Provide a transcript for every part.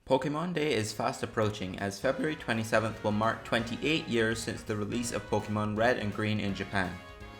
Pokémon Day is fast approaching as February 27th will mark 28 years since the release of Pokémon Red and Green in Japan.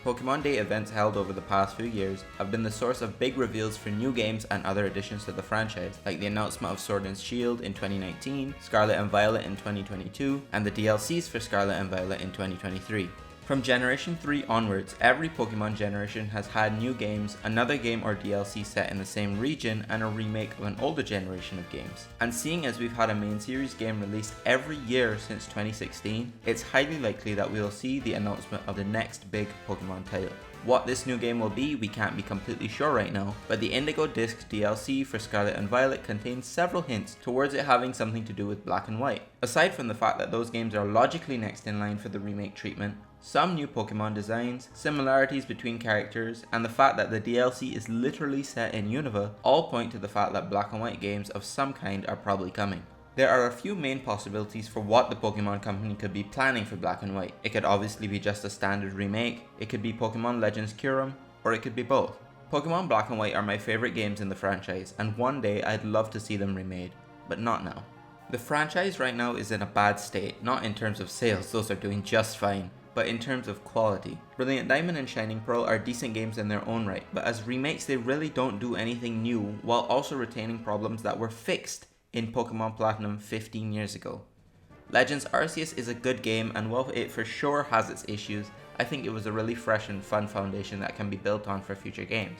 Pokémon Day events held over the past few years have been the source of big reveals for new games and other additions to the franchise, like the announcement of Sword and Shield in 2019, Scarlet and Violet in 2022, and the DLCs for Scarlet and Violet in 2023. From Generation 3 onwards, every Pokemon generation has had new games, another game or DLC set in the same region, and a remake of an older generation of games. And seeing as we've had a main series game released every year since 2016, it's highly likely that we'll see the announcement of the next big Pokemon title. What this new game will be, we can't be completely sure right now, but the Indigo Disc DLC for Scarlet and Violet contains several hints towards it having something to do with Black and White. Aside from the fact that those games are logically next in line for the remake treatment, some new Pokemon designs, similarities between characters, and the fact that the DLC is literally set in Unova all point to the fact that Black and White games of some kind are probably coming. There are a few main possibilities for what the Pokemon company could be planning for Black and White. It could obviously be just a standard remake, it could be Pokemon Legends Kyurem, or it could be both. Pokemon Black and White are my favourite games in the franchise, and one day I'd love to see them remade, but not now. The franchise right now is in a bad state, not in terms of sales, those are doing just fine, but in terms of quality. Brilliant Diamond and Shining Pearl are decent games in their own right, but as remakes they really don't do anything new while also retaining problems that were fixed in Pokemon Platinum 15 years ago. Legends Arceus is a good game, and while it for sure has its issues, I think it was a really fresh and fun foundation that can be built on for future games.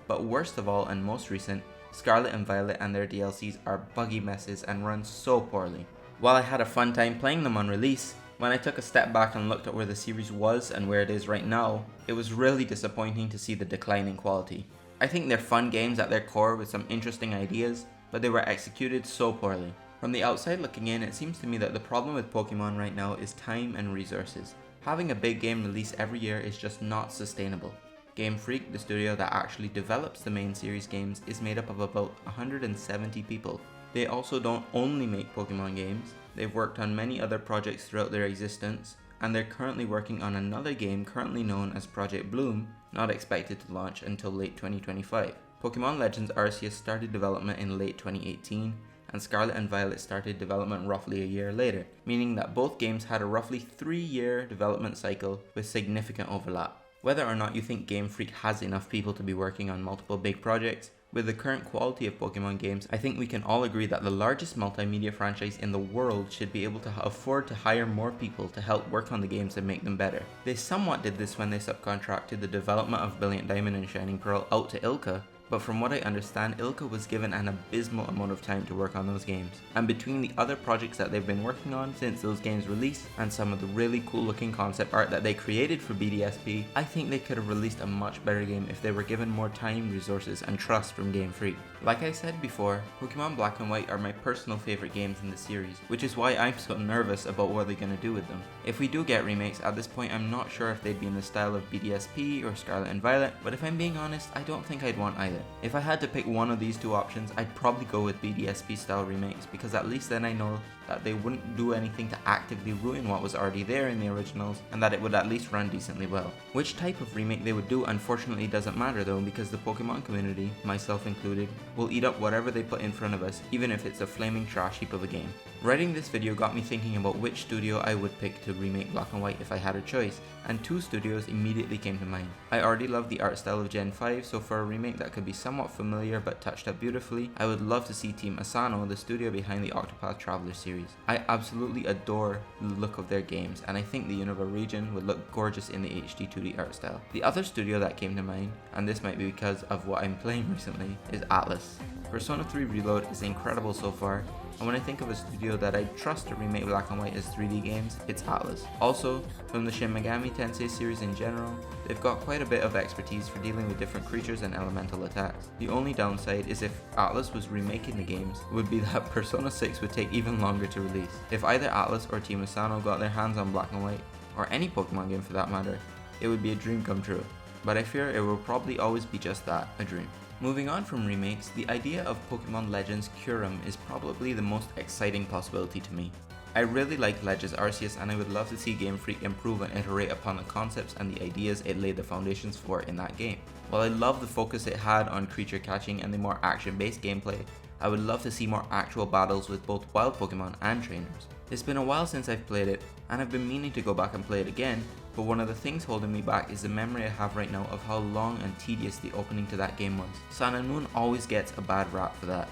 But worst of all and most recent, Scarlet and Violet and their DLCs are buggy messes and run so poorly. While I had a fun time playing them on release, when I took a step back and looked at where the series was and where it is right now, it was really disappointing to see the decline in quality. I think they're fun games at their core with some interesting ideas, but they were executed so poorly. From the outside looking in, it seems to me that the problem with Pokemon right now is time and resources. Having a big game release every year is just not sustainable. Game Freak, the studio that actually develops the main series games, is made up of about 170 people. They also don't only make Pokemon games, they've worked on many other projects throughout their existence, and they're currently working on another game currently known as Project Bloom, not expected to launch until late 2025. Pokemon Legends Arceus started development in late 2018, and Scarlet and Violet started development roughly a year later, meaning that both games had a roughly 3-year development cycle with significant overlap. Whether or not you think Game Freak has enough people to be working on multiple big projects, with the current quality of Pokemon games, I think we can all agree that the largest multimedia franchise in the world should be able to afford to hire more people to help work on the games and make them better. They somewhat did this when they subcontracted the development of Brilliant Diamond and Shining Pearl out to Ilka, but from what I understand, Ilka was given an abysmal amount of time to work on those games. And between the other projects that they've been working on since those games released, and some of the really cool looking concept art that they created for BDSP, I think they could have released a much better game if they were given more time, resources, and trust from Game Freak. Like I said before, Pokemon Black and White are my personal favourite games in the series, which is why I'm so nervous about what they're going to do with them. If we do get remakes, at this point I'm not sure if they'd be in the style of BDSP or Scarlet and Violet, but if I'm being honest, I don't think I'd want either. If I had to pick one of these two options, I'd probably go with BDSP style remakes, because at least then I know that they wouldn't do anything to actively ruin what was already there in the originals, and that it would at least run decently well. Which type of remake they would do unfortunately doesn't matter though, because the Pokemon community, myself included, will eat up whatever they put in front of us, even if it's a flaming trash heap of a game. Writing this video got me thinking about which studio I would pick to remake Black and White if I had a choice, and two studios immediately came to mind. I already love the art style of Gen 5, so for a remake that could be somewhat familiar but touched up beautifully, I would love to see Team Asano, the studio behind the Octopath Traveler series. I absolutely adore the look of their games, and I think the Unova region would look gorgeous in the HD 2D art style. The other studio that came to mind, and this might be because of what I'm playing recently, is Atlus. Persona 3 Reload is incredible so far, and when I think of a studio that I trust to remake Black and White as 3D games, it's Atlus. Also, from the Shin Megami Tensei series in general, they've got quite a bit of expertise for dealing with different creatures and elemental attacks. The only downside is if Atlus was remaking the games, would be that Persona 6 would take even longer to release. If either Atlus or Team Asano got their hands on Black and White, or any Pokemon game for that matter, it would be a dream come true. But I fear it will probably always be just that, a dream. Moving on from remakes, the idea of Pokemon Legends Kyurem is probably the most exciting possibility to me. I really like Legends Arceus, and I would love to see Game Freak improve and iterate upon the concepts and the ideas it laid the foundations for in that game. While I love the focus it had on creature catching and the more action-based gameplay, I would love to see more actual battles with both wild Pokemon and trainers. It's been a while since I've played it, and I've been meaning to go back and play it again, but one of the things holding me back is the memory I have right now of how long and tedious the opening to that game was. Sun and Moon always gets a bad rap for that,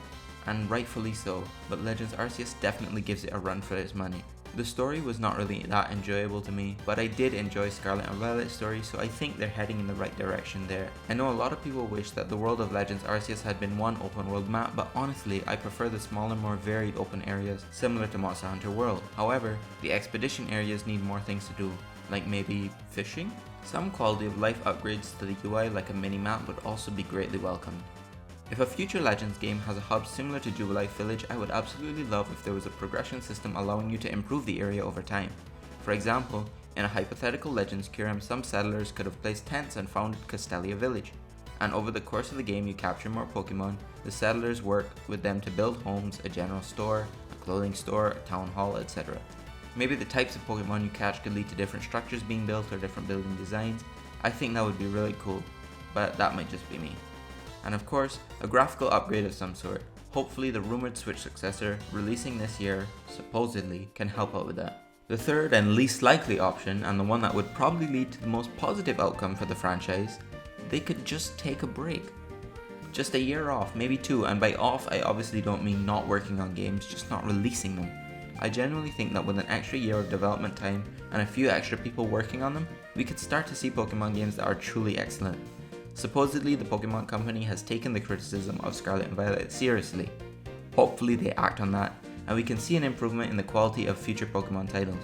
and rightfully so, but Legends Arceus definitely gives it a run for its money. The story was not really that enjoyable to me, but I did enjoy Scarlet and Violet's story, so I think they're heading in the right direction there. I know a lot of people wish that the world of Legends Arceus had been one open world map, but honestly I prefer the smaller, more varied open areas, similar to Monster Hunter World. However, the expedition areas need more things to do, like maybe fishing? Some quality of life upgrades to the UI like a mini-map would also be greatly welcomed. If a future Legends game has a hub similar to Jubilife Village, I would absolutely love if there was a progression system allowing you to improve the area over time. For example, in a hypothetical Legends Kyurem, some settlers could have placed tents and founded Castelia Village, and over the course of the game you capture more Pokemon, the settlers work with them to build homes, a general store, a clothing store, a town hall, etc. Maybe the types of Pokemon you catch could lead to different structures being built or different building designs. I think that would be really cool, but that might just be me. And of course, a graphical upgrade of some sort. Hopefully the rumored Switch successor, releasing this year, supposedly, can help out with that. The third and least likely option, and the one that would probably lead to the most positive outcome for the franchise, they could just take a break. Just a year off, maybe 2, and by off I obviously don't mean not working on games, just not releasing them. I genuinely think that with an extra year of development time and a few extra people working on them, we could start to see Pokemon games that are truly excellent. Supposedly, the Pokemon Company has taken the criticism of Scarlet and Violet seriously. Hopefully they act on that, and we can see an improvement in the quality of future Pokemon titles.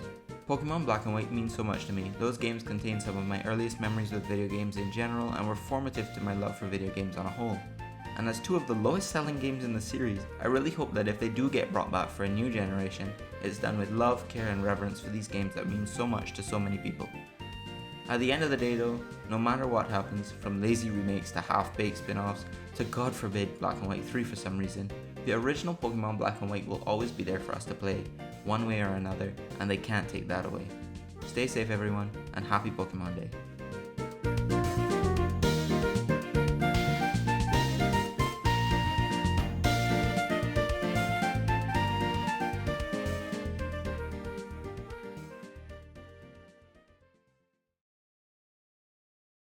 Pokemon Black and White means so much to me. Those games contain some of my earliest memories with video games in general and were formative to my love for video games on a whole. And as 2 of the lowest selling games in the series, I really hope that if they do get brought back for a new generation, it's done with love, care and reverence for these games that mean so much to so many people. At the end of the day though, no matter what happens, from lazy remakes to half-baked spin-offs, to God forbid Black and White 3 for some reason, the original Pokemon Black and White will always be there for us to play, one way or another, and they can't take that away. Stay safe everyone, and happy Pokemon Day.